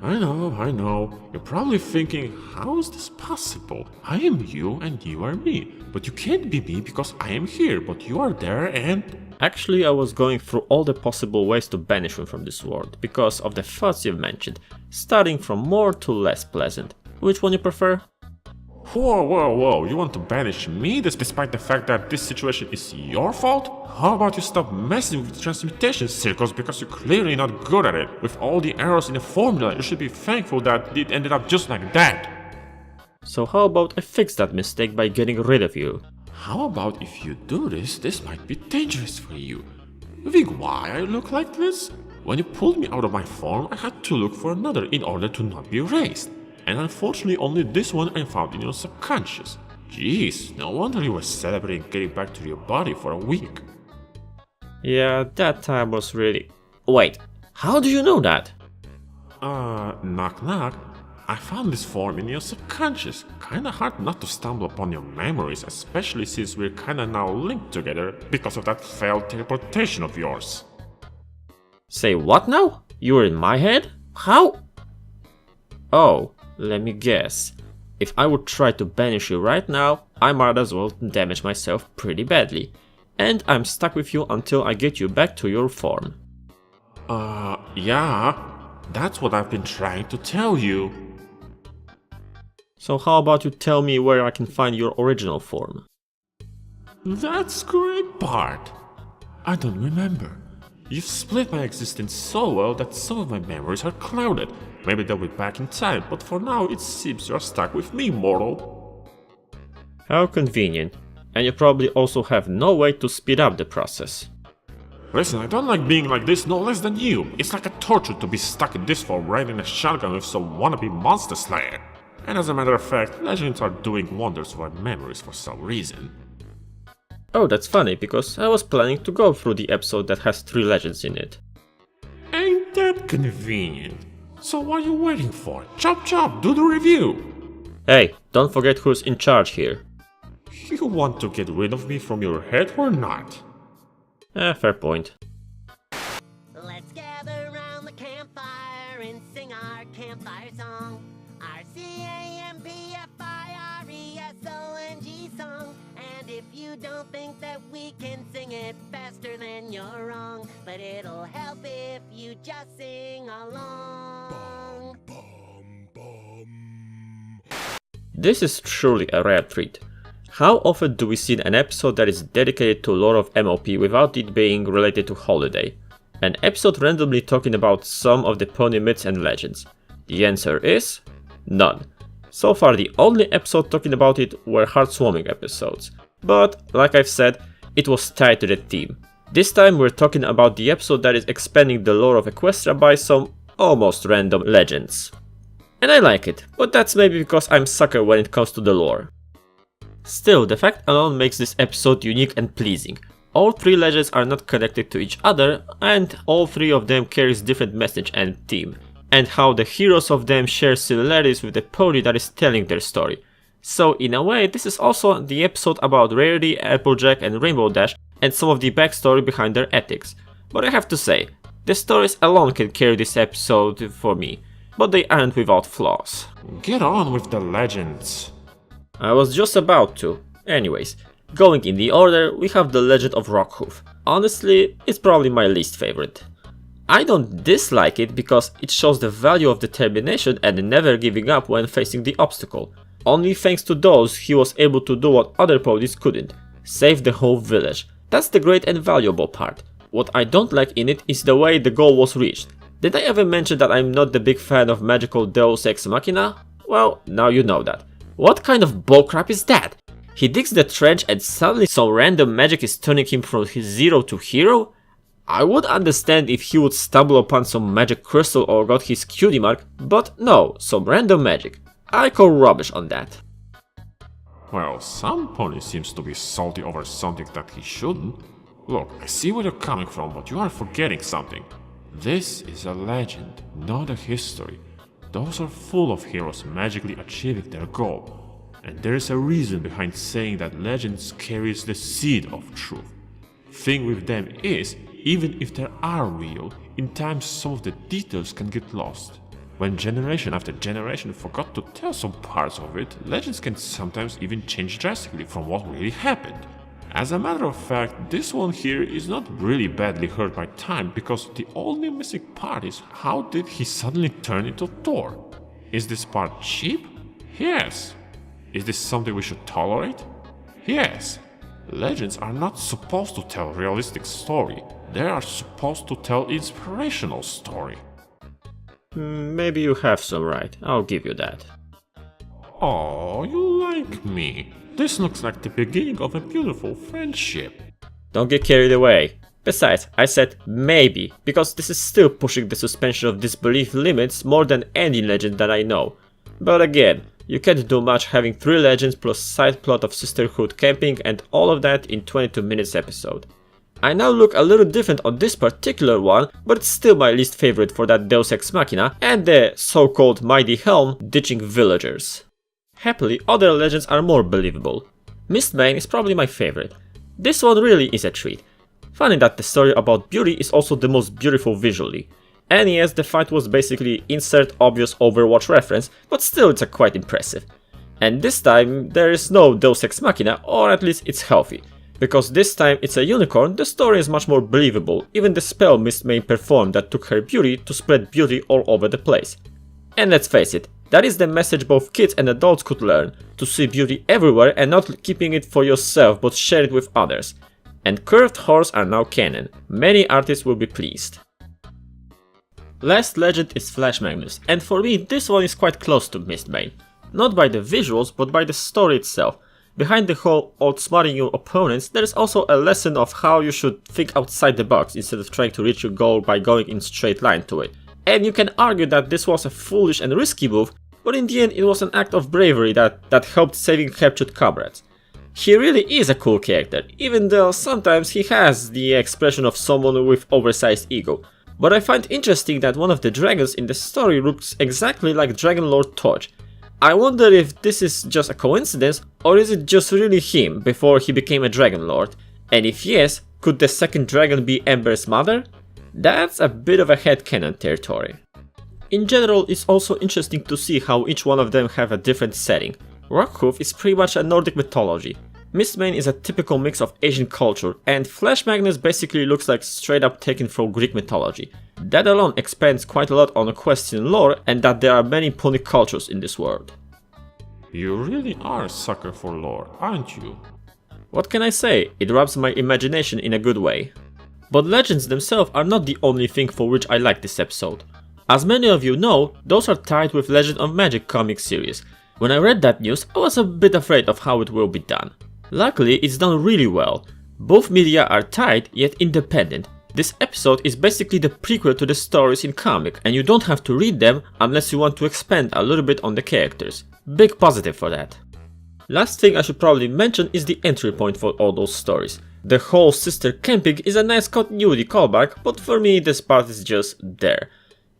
I know. You're probably thinking, how is this possible? I am you and you are me. But you can't be me because I am here, but you are there and... Actually, I was going through all the possible ways to banish him from this world, because of the thoughts you've mentioned, starting from more to less pleasant. Which one you prefer? Whoa, you want to banish me despite the fact that this situation is your fault? How about you stop messing with transmutation circles because you're clearly not good at it? With all the errors in the formula, you should be thankful that it ended up just like that. So how about I fix that mistake by getting rid of you? How about if you do this, this might be dangerous for you. You think why I look like this? When you pulled me out of my form, I had to look for another in order to not be erased. And unfortunately only this one I found in your subconscious. Jeez, no wonder you were celebrating getting back to your body for a week. Yeah, that time was really... Wait, how do you know that? Knock knock. I found this form in your subconscious. Kinda hard not to stumble upon your memories, especially since we're kinda now linked together because of that failed teleportation of yours. Say what now? You were in my head? How? Oh, let me guess. If I would try to banish you right now, I might as well damage myself pretty badly. And I'm stuck with you until I get you back to your form. Yeah. That's what I've been trying to tell you. So how about you tell me where I can find your original form? That's the great part. I don't remember. You've split my existence so well that some of my memories are clouded. Maybe they'll be back in time, but for now it seems you're stuck with me, mortal. How convenient. And you probably also have no way to speed up the process. Listen, I don't like being like this no less than you. It's like a torture to be stuck in this form riding a shotgun with some wannabe monster slayer. And as a matter of fact, legends are doing wonders for my memories for some reason. Oh, that's funny, because I was planning to go through the episode that has 3 legends in it. Ain't that convenient? So what are you waiting for? Chop, do the review! Hey, don't forget who's in charge here. You want to get rid of me from your head or not? Fair point. Let's gather around the campfire and sing our campfire song. Our C-A-M-P-F-I-R-E-S-O-N-G song. And if you don't think that we can sing it faster, then you're wrong. But it'll help if you just sing along. This is truly a rare treat. How often do we see an episode that is dedicated to lore of MOP without it being related to Holiday? An episode randomly talking about some of the pony myths and legends. The answer is none. So far the only episode talking about it were heartwarming episodes. But, like I've said, it was tied to the theme. This time we're talking about the episode that is expanding the lore of Equestria by some almost random legends. And I like it, but that's maybe because I'm a sucker when it comes to the lore. Still, the fact alone makes this episode unique and pleasing. All 3 legends are not connected to each other, and all 3 of them carries different message and theme, and how the heroes of them share similarities with the pony that is telling their story. So in a way, this is also the episode about Rarity, Applejack and Rainbow Dash, and some of the backstory behind their ethics. But I have to say, the stories alone can carry this episode for me, but they aren't without flaws. Get on with the legends. I was just about to. Anyways, going in the order, we have the Legend of Rockhoof. Honestly, it's probably my least favorite. I don't dislike it because it shows the value of determination and never giving up when facing the obstacle. Only thanks to those he was able to do what other ponies couldn't, save the whole village. That's the great and valuable part. What I don't like in it is the way the goal was reached. Did I ever mention that I'm not the big fan of magical Deus Ex Machina? Well, now you know that. What kind of bullcrap is that? He digs the trench and suddenly some random magic is turning him from his zero to hero? I would understand if he would stumble upon some magic crystal or got his cutie mark, but no, some random magic. I call rubbish on that. Well, some pony seems to be salty over something that he shouldn't. Look, I see where you're coming from, but you are forgetting something. This is a legend, not a history. Those are full of heroes magically achieving their goal. And there is a reason behind saying that legends carries the seed of truth. Thing with them is, even if they are real, in time some of the details can get lost. When generation after generation forgot to tell some parts of it, legends can sometimes even change drastically from what really happened. As a matter of fact, this one here is not really badly hurt by time because the only missing part is how did he suddenly turn into Thor? Is this part cheap? Yes. Is this something we should tolerate? Yes. Legends are not supposed to tell a realistic story. They are supposed to tell inspirational story. Maybe you have some right, I'll give you that. Oh, you like me. This looks like the beginning of a beautiful friendship. Don't get carried away. Besides, I said maybe, because this is still pushing the suspension of disbelief limits more than any legend that I know. But again, you can't do much having 3 legends plus side plot of sisterhood camping and all of that in 22 minutes episode. I now look a little different on this particular one, but it's still my least favorite for that Deus Ex Machina and the so-called Mighty Helm ditching villagers. Happily, other legends are more believable. Mistbane is probably my favorite. This one really is a treat. Funny that the story about beauty is also the most beautiful visually. And yes, the fight was basically insert obvious Overwatch reference, but still it's quite impressive. And this time there is no Deus Ex Machina, or at least it's healthy. Because this time it's a unicorn, the story is much more believable, even the spell Mistbane performed that took her beauty to spread beauty all over the place. And let's face it, that is the message both kids and adults could learn, to see beauty everywhere and not keeping it for yourself but share it with others. And curved horse are now canon, many artists will be pleased. Last legend is Flash Magnus, and for me this one is quite close to Mistbane. Not by the visuals but by the story itself. Behind the whole outsmarting your opponents, there is also a lesson of how you should think outside the box instead of trying to reach your goal by going in straight line to it. And you can argue that this was a foolish and risky move, but in the end it was an act of bravery that helped saving captured comrades. He really is a cool character, even though sometimes he has the expression of someone with oversized ego. But I find interesting that one of the dragons in the story looks exactly like Dragon Lord Torch. I wonder if this is just a coincidence, or is it just really him before he became a Dragon Lord? And if yes, could the second dragon be Ember's mother? That's a bit of a headcanon territory. In general, it's also interesting to see how each one of them have a different setting. Rockhoof is pretty much a Nordic mythology. Mistbane is a typical mix of Asian culture, and Flash Magnus basically looks like straight up taken from Greek mythology. That alone expands quite a lot on a question lore and that there are many pony cultures in this world. You really are a sucker for lore, aren't you? What can I say? It rubs my imagination in a good way. But legends themselves are not the only thing for which I like this episode. As many of you know, those are tied with Legend of Magic comic series. When I read that news, I was a bit afraid of how it will be done. Luckily, it's done really well. Both media are tied, yet independent. This episode is basically the prequel to the stories in comic, and you don't have to read them unless you want to expand a little bit on the characters. Big positive for that. Last thing I should probably mention is the entry point for all those stories. The whole sister camping is a nice continuity callback, but for me this part is just there.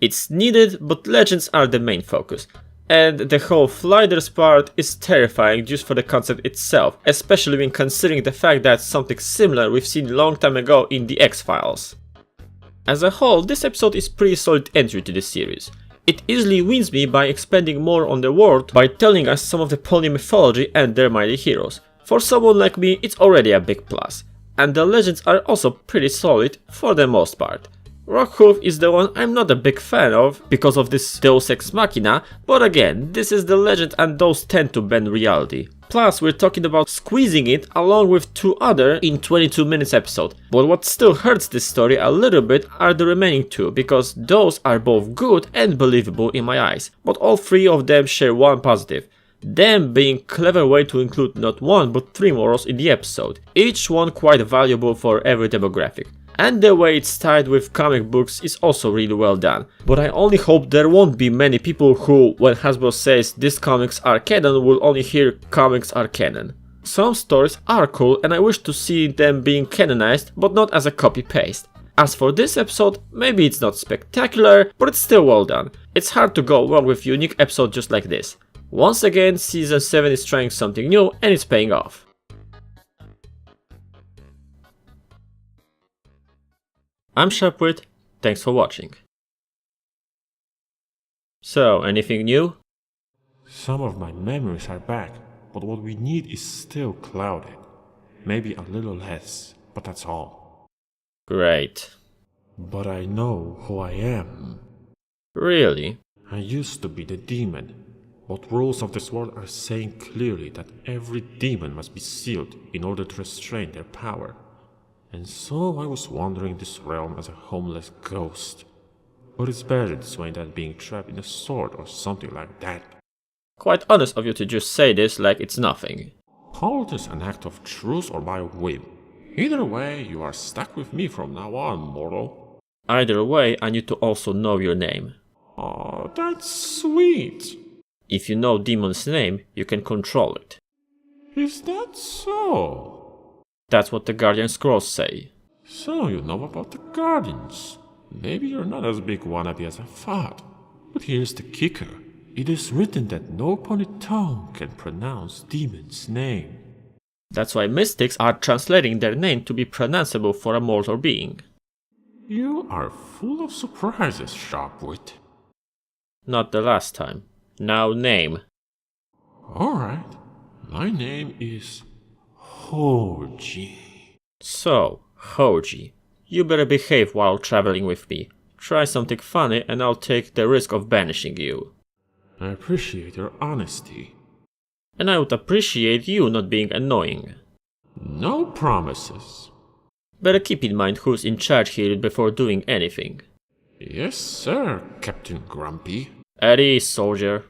It's needed, but legends are the main focus. And the whole Flyders part is terrifying just for the concept itself, especially when considering the fact that something similar we've seen long time ago in the X-Files. As a whole, this episode is pretty solid entry to the series. It easily wins me by expanding more on the world by telling us some of the pony mythology and their mighty heroes. For someone like me, it's already a big plus. And the legends are also pretty solid for the most part. Rockhoof is the one I'm not a big fan of because of this Deus Ex Machina, but again, this is the legend and those tend to bend reality. Plus, we're talking about squeezing it along with 2 other in 22 minutes episode. But what still hurts this story a little bit are the remaining 2, because those are both good and believable in my eyes. But all 3 of them share one positive. Them being clever way to include not 1 but 3 morals in the episode, each one quite valuable for every demographic. And the way it's tied with comic books is also really well done. But I only hope there won't be many people who, when Hasbro says these comics are canon, will only hear comics are canon. Some stories are cool and I wish to see them being canonized, but not as a copy-paste. As for this episode, maybe it's not spectacular, but it's still well done. It's hard to go wrong with a unique episode just like this. Once again, Season 7 is trying something new and it's paying off. I'm Sharpwit, thanks for watching. So, anything new? Some of my memories are back, but what we need is still clouded. Maybe a little less, but that's all. Great. But I know who I am. Really? I used to be the demon, but rules of this world are saying clearly that every demon must be sealed in order to restrain their power. And so I was wandering this realm as a homeless ghost. But it's better this way than being trapped in a sword or something like that. Quite honest of you to just say this like it's nothing. Call this an act of truth or my whim. Either way, you are stuck with me from now on, mortal. Either way, I need to also know your name. Oh, that's sweet. If you know Demon's name, you can control it. Is that so? That's what the Guardian Scrolls say. So you know about the Guardians. Maybe you're not as big wannabe as I thought. But here's the kicker. It is written that no pony tongue can pronounce Demon's name. That's why mystics are translating their name to be pronounceable for a mortal being. You are full of surprises, Sharpwit. Not the last time. Now name. Alright, my name is Hoji. So, Hoji, you better behave while traveling with me. Try something funny and I'll take the risk of banishing you. I appreciate your honesty. And I would appreciate you not being annoying. No promises. Better keep in mind who's in charge here before doing anything. Yes, sir, Captain Grumpy. At ease, soldier.